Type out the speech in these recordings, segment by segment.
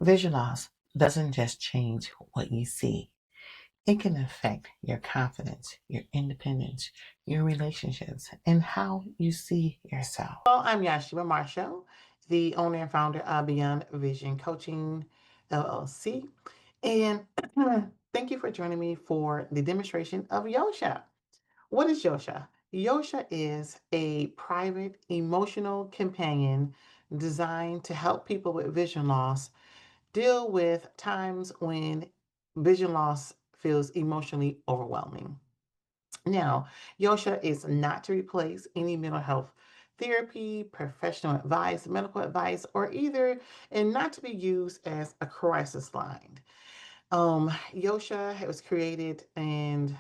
Vision loss doesn't just change what you see. It can affect your confidence, your independence, your relationships, and how you see yourself. Well, I'm Yosha Marshall, the owner and founder of Beyond Vision Coaching LLC. And thank you for joining me for the demonstration of Yosha. What is Yosha? Yosha is a private emotional companion designed to help people with vision loss deal with times when vision loss feels emotionally overwhelming. Now, Yosha is not to replace any mental health therapy, professional advice, medical advice, or either, and not to be used as a crisis line. Yosha was created and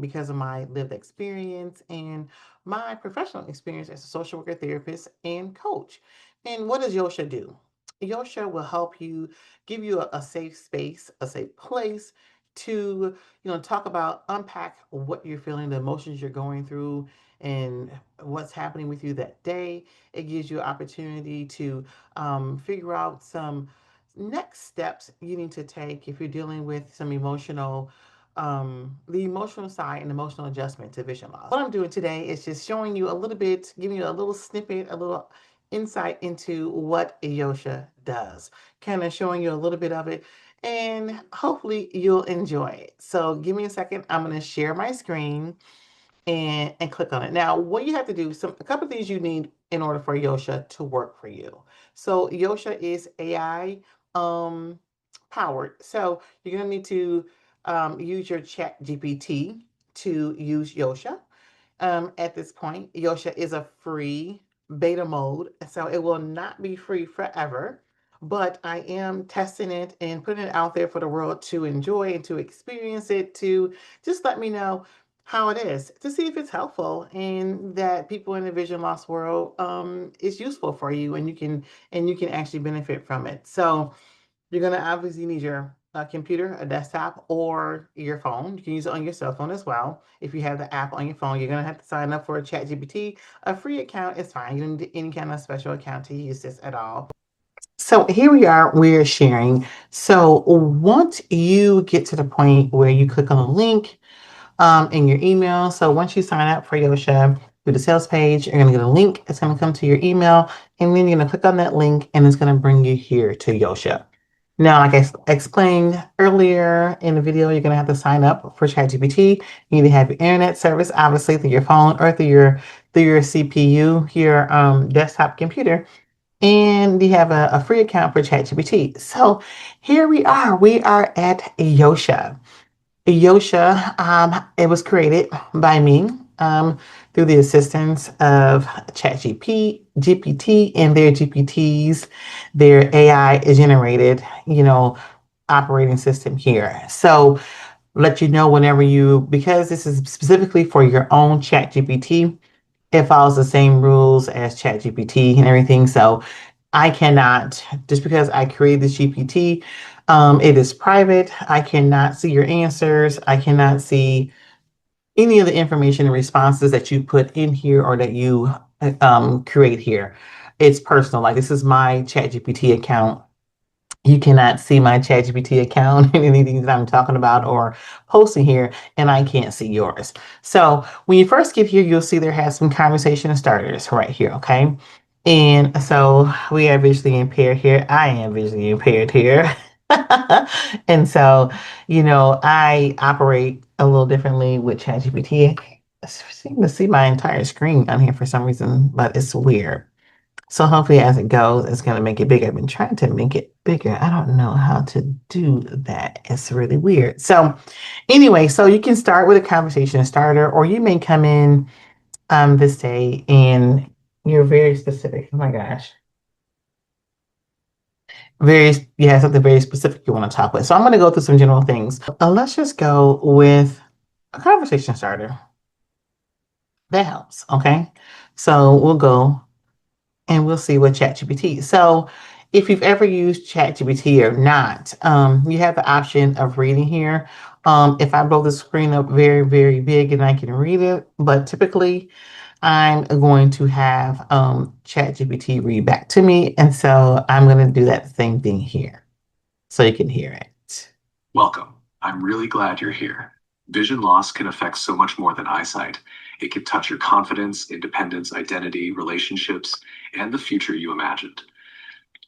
because of my lived experience and my professional experience as a social worker, therapist, and coach. And what does Yosha do? Yosha will help you, give you a safe space, a safe place to, talk about, unpack what you're feeling, the emotions you're going through, and what's happening with you that day. It gives you an opportunity to figure out some next steps you need to take if you're dealing with some the emotional side and emotional adjustment to vision loss. What I'm doing today is just showing you a little bit, giving you a little snippet, a little insight into what Yosha does, kind of showing you a little bit of it, and hopefully you'll enjoy it. So give me a second. I'm going to share my screen and click on it. Now, what you have to do, a couple of things you need in order for Yosha to work for you. So Yosha is AI powered. So you're going to need to use your chat GPT to use Yosha. At this point, Yosha is a free beta mode, so it will not be free forever. But I am testing it and putting it out there for the world to enjoy and to experience it, to just let me know how it is, to see if it's helpful and that people in the vision loss world is useful for you, and you can actually benefit from it. So you're going to obviously need your computer, a desktop, or your phone. You can use it on your cell phone as well. If you have the app on your phone, you're going to have to sign up for a ChatGPT. A free account is fine. You don't need any kind of special account to use this at all. So here we are, we're sharing. So once you get to the point where you click on the link in your email, so once you sign up for Yosha through the sales page, you're going to get a link. It's going to come to your email, and then you're going to click on that link, and it's going to bring you here to Yosha. Now, like I explained earlier in the video, you're going to have to sign up for ChatGPT. You need to have your internet service, obviously, through your phone or through your CPU, your desktop computer, and you have a free account for ChatGPT. So here we are. We are at Yosha. Yosha, it was created by me through the assistance of GPT, and their GPTs, their AI generated, operating system here. So let you know whenever because this is specifically for your own ChatGPT, it follows the same rules as ChatGPT and everything. So I cannot, just because I created this GPT, it is private. I cannot see your answers. I cannot see any of the information and responses that you put in here or that you create here. It's personal. Like, this is my ChatGPT account. You cannot see my ChatGPT account and anything that I'm talking about or posting here, and I can't see yours. So when you first get here, you'll see there has some conversation starters right here, okay? And so we are visually impaired here. I am visually impaired here. And so, I operate a little differently with ChatGPT. I seem to see my entire screen on here for some reason, but it's weird. So hopefully as it goes, it's going to make it bigger. I've been trying to make it bigger. I don't know how to do that. It's really weird. So anyway, so you can start with a conversation starter, or you may come in this day and you're very specific. Oh my gosh. You have something very specific you want to talk with. So I'm going to go through some general things. Let's just go with a conversation starter. That helps. Okay. So we'll go and we'll see what ChatGPT. So if you've ever used ChatGPT or not, you have the option of reading here. If I blow the screen up very, very big and I can read it, but typically I'm going to have ChatGPT read back to me. And so I'm going to do that same thing here. so you can hear it. Welcome. I'm really glad you're here. Vision loss can affect so much more than eyesight. It can touch your confidence, independence, identity, relationships, and the future you imagined.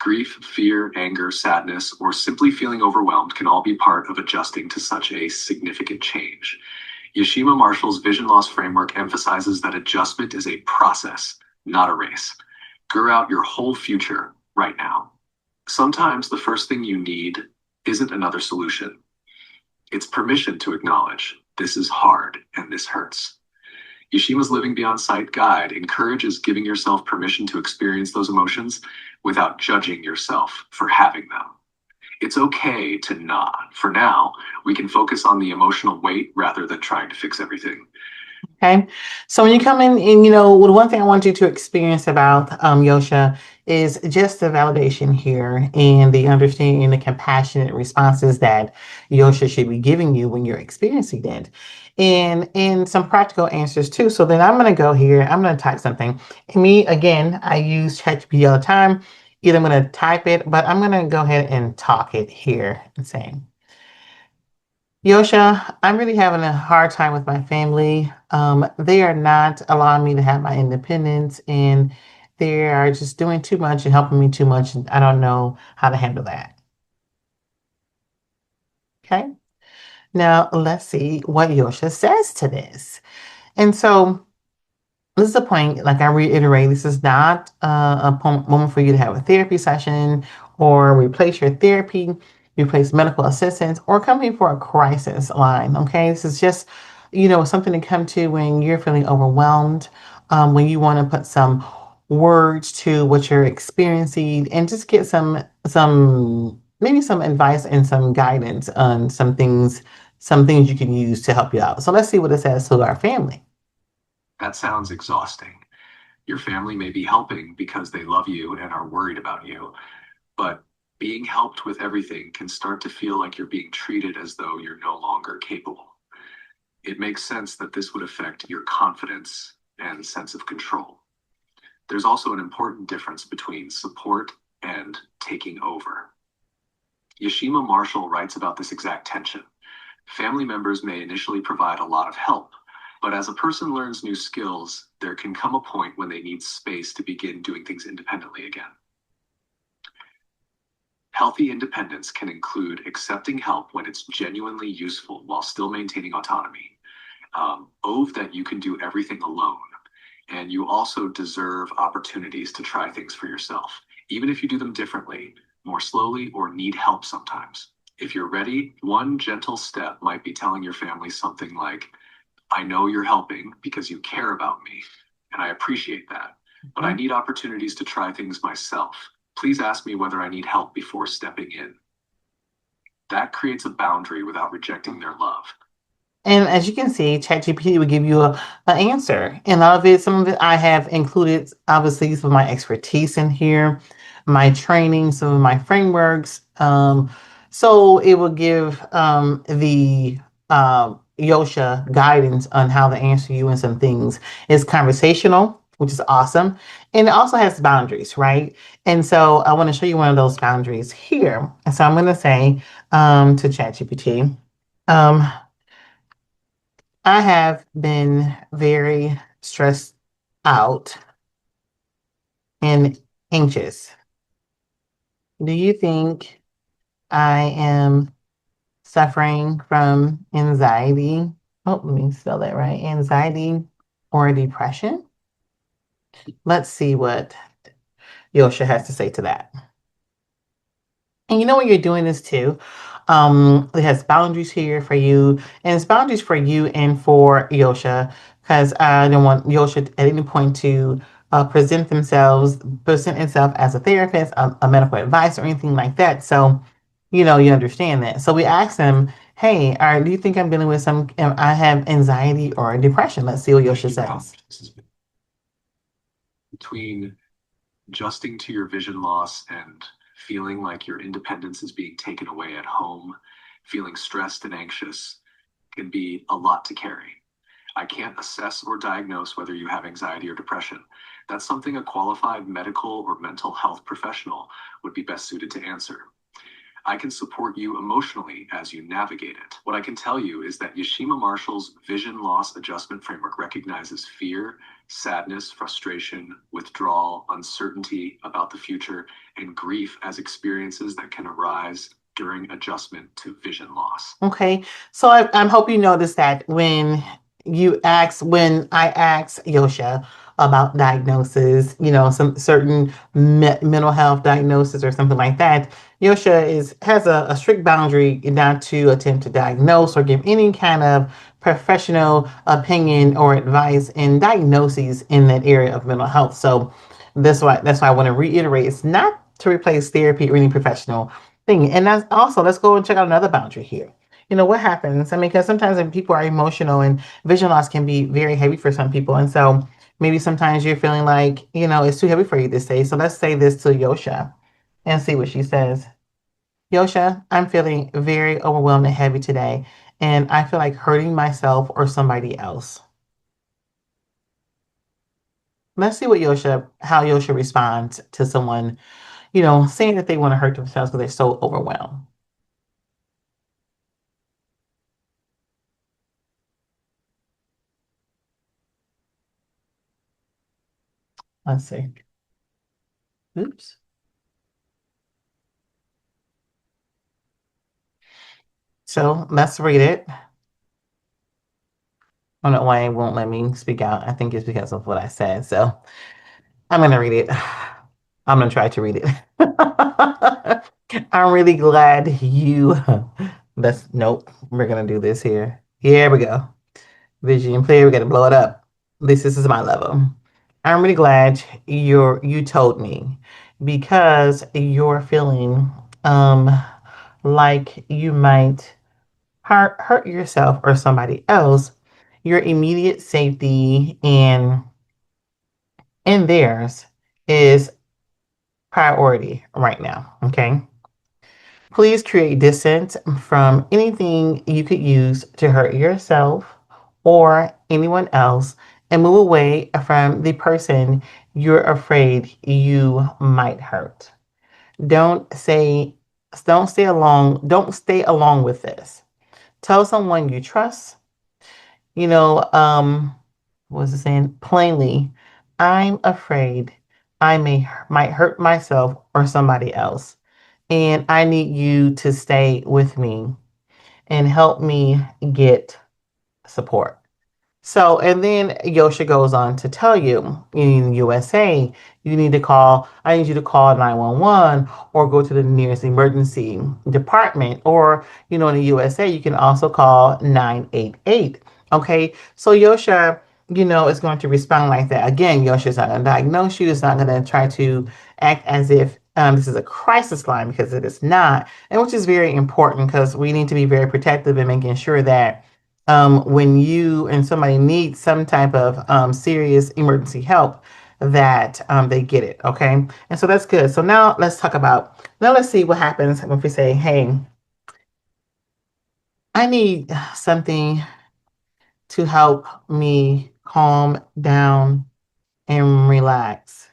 Grief, fear, anger, sadness, or simply feeling overwhelmed can all be part of adjusting to such a significant change. Yoshima Marshall's vision loss framework emphasizes that adjustment is a process, not a race. Grow out your whole future right now. Sometimes the first thing you need isn't another solution. It's permission to acknowledge this is hard and this hurts. Yoshima's Living Beyond Sight guide encourages giving yourself permission to experience those emotions without judging yourself for having them. It's okay to not. For now, we can focus on the emotional weight rather than trying to fix everything. Okay. So when you come in, and the one thing I want you to experience about Yosha is just the validation here and the understanding and the compassionate responses that Yosha should be giving you when you're experiencing it. And some practical answers too. So then I'm gonna go here, I'm gonna type something. And me again, I use ChatGPT all the time. Either I'm gonna type it, but I'm gonna go ahead and talk it here and say. Yosha, I'm really having a hard time with my family. They are not allowing me to have my independence, and they are just doing too much and helping me too much. And I don't know how to handle that. Okay. Now let's see what Yosha says to this. And so this is a point, like I reiterate, this is not moment for you to have a therapy session or replace your therapy, replace medical assistance, or come here for a crisis line. Okay. This is just, something to come to when you're feeling overwhelmed, when you want to put some words to what you're experiencing and just get maybe some advice and some guidance on some things you can use to help you out. So let's see what it says to our family. That sounds exhausting. Your family may be helping because they love you and are worried about you, but being helped with everything can start to feel like you're being treated as though you're no longer capable. It makes sense that this would affect your confidence and sense of control. There's also an important difference between support and taking over. Yashima Marshall writes about this exact tension. Family members may initially provide a lot of help, but as a person learns new skills, there can come a point when they need space to begin doing things independently again. Healthy independence can include accepting help when it's genuinely useful while still maintaining autonomy. Ove that you can do everything alone, and you also deserve opportunities to try things for yourself, even if you do them differently, more slowly, or need help sometimes. If you're ready, one gentle step might be telling your family something like, I know you're helping because you care about me, and I appreciate that, but I need opportunities to try things myself. Please ask me whether I need help before stepping in. That creates a boundary without rejecting their love. And as you can see, ChatGPT will give you an answer. And all of it, some of it I have included, obviously, some of my expertise in here, my training, some of my frameworks. So it will give the Yosha guidance on how to answer you in some things. It's conversational, which is awesome. And it also has boundaries, right? And so I want to show you one of those boundaries here. And so I'm going to say to ChatGPT, um, I have been very stressed out and anxious. Do you think I am suffering from anxiety? Oh, let me spell that right. Anxiety or depression? Let's see what Yosha has to say to that. And when you're doing this too, it has boundaries here for you, and it's boundaries for you and for Yosha, because I don't want Yosha at any point to present itself as a therapist, a medical advice, or anything like that. So, you understand that. So we asked them, "Hey, do you think I'm dealing with I have anxiety or depression?" Let's see what Yosha says. Between adjusting to your vision loss and feeling like your independence is being taken away at home, feeling stressed and anxious can be a lot to carry. I can't assess or diagnose whether you have anxiety or depression. That's something a qualified medical or mental health professional would be best suited to answer. I can support you emotionally as you navigate it. What I can tell you is that Yashima Marshall's vision loss adjustment framework recognizes fear, sadness, frustration, withdrawal, uncertainty about the future, and grief as experiences that can arise during adjustment to vision loss. Okay, so I hope you noticed that when I asked Yosha about diagnosis, some certain mental health diagnosis or something like that, Yosha has a strict boundary not to attempt to diagnose or give any kind of professional opinion or advice in diagnoses in that area of mental health. So that's why I want to reiterate, it's not to replace therapy or any professional thing. And that's also, let's go and check out another boundary here. What happens? I mean, because sometimes when people are emotional, and vision loss can be very heavy for some people. And so maybe sometimes you're feeling like, it's too heavy for you to say. So let's say this to Yosha and see what she says. Yosha, I'm feeling very overwhelmed and heavy today, and I feel like hurting myself or somebody else. Let's see how Yosha responds to someone, saying that they want to hurt themselves because they're so overwhelmed. Let's see. Oops. So let's read it. I don't know why it won't let me speak out. I think it's because of what I said. So I'm going to read it. I'm going to try to read it. I'm really glad you. Nope. We're going to do this here. Here we go. Vision player. We got to blow it up. This is my level. I'm really glad you told me, because you're feeling um like you might hurt yourself or somebody else. Your immediate safety and theirs is priority right now. Okay. Please create distance from anything you could use to hurt yourself or anyone else, and move away from the person you're afraid you might hurt. Don't say don't stay along with this. Tell someone you trust, you know, um, what was it saying? Plainly, I'm afraid might hurt myself or somebody else, and I need you to stay with me and help me get support. So, and then Yosha goes on to tell you in USA, I need you to call 911 or go to the nearest emergency department. Or, in the USA, you can also call 988. Okay. So Yosha, is going to respond like that. Again, Yosha's not going to diagnose you. It's not going to try to act as if this is a crisis line, because it is not. And which is very important, because we need to be very protective in making sure that when you and somebody needs some type of serious emergency help, that they get it. Okay. And so that's good. So now let's see what happens if we say, hey, I need something to help me calm down and relax.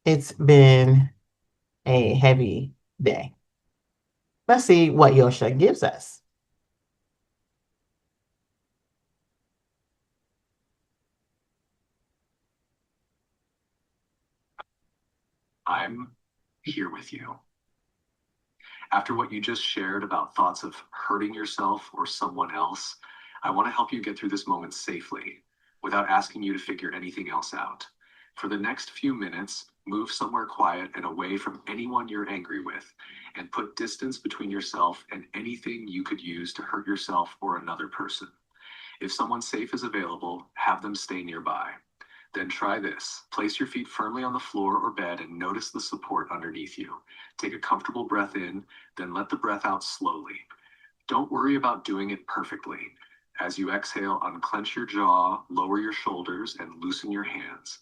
It's been a heavy day. Let's see what Yosha gives us. I'm here with you. After what you just shared about thoughts of hurting yourself or someone else, I want to help you get through this moment safely without asking you to figure anything else out. For the next few minutes, move somewhere quiet and away from anyone you're angry with, and put distance between yourself and anything you could use to hurt yourself or another person. If someone safe is available, have them stay nearby. Then try this. Place your feet firmly on the floor or bed and notice the support underneath you. Take a comfortable breath in, then let the breath out slowly. Don't worry about doing it perfectly. As you exhale, unclench your jaw, lower your shoulders, and loosen your hands.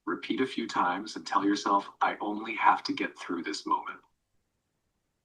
Repeat a few times and tell yourself, I only have to get through this moment.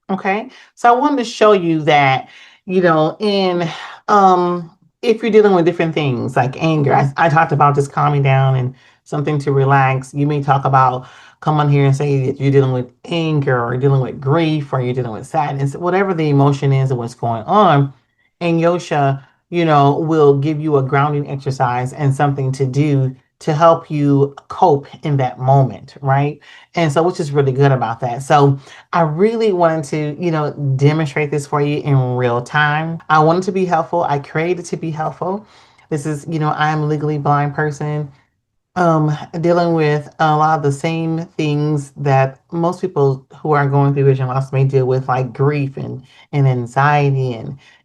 Okay. So I wanted to show you that, in um if you're dealing with different things like anger, I talked about just calming down and something to relax. You may talk about, come on here and say that you're dealing with anger or you're dealing with grief or you're dealing with sadness, whatever the emotion is and what's going on. And Yosha, will give you a grounding exercise and something to do to help you cope in that moment, right? And so, which is really good about that. So, I really wanted to, demonstrate this for you in real time. I wanted to be helpful. I created to be helpful. This is, I am a legally blind person, dealing with a lot of the same things that most people who are going through vision loss may deal with, like grief and anxiety,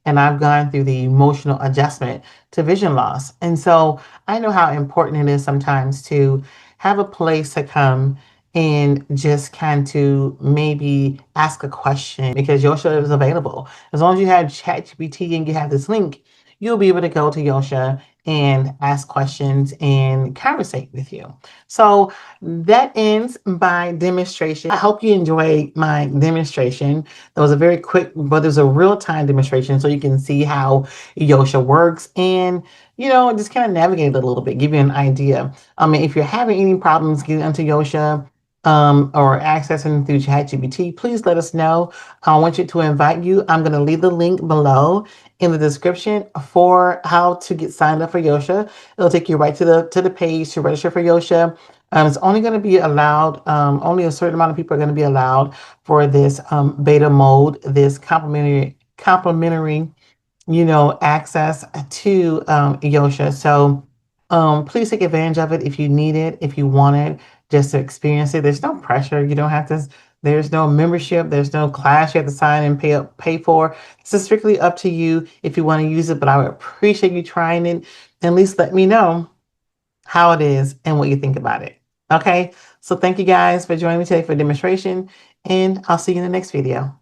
and I've gone through the emotional adjustment to vision loss. And so I know how important it is sometimes to have a place to come and just kind to maybe ask a question because Yosha is available. As long as you have ChatGPT and you have this link, you'll be able to go to Yosha and ask questions and conversate with you. So that ends my demonstration. I hope you enjoyed my demonstration. That was a very quick, but there's a real time demonstration so you can see how Yosha works and just kind of navigate it a little bit, give you an idea. I mean, if you're having any problems getting into Yosha, or accessing through ChatGPT, please let us know. I want you to invite you. I'm going to leave the link below in the description for how to get signed up for Yosha. It'll take you right to the page to register for Yosha. It's only going to be allowed, only a certain amount of people are going to be allowed for this beta mode, this complimentary access to Yosha. So please take advantage of it if you need it, if you want it, just to experience it. There's no pressure. You don't have to. There's no membership. There's no class you have to sign and pay for. This is strictly up to you if you want to use it. But I would appreciate you trying it. At least let me know how it is and what you think about it. Okay. So thank you guys for joining me today for a demonstration, and I'll see you in the next video.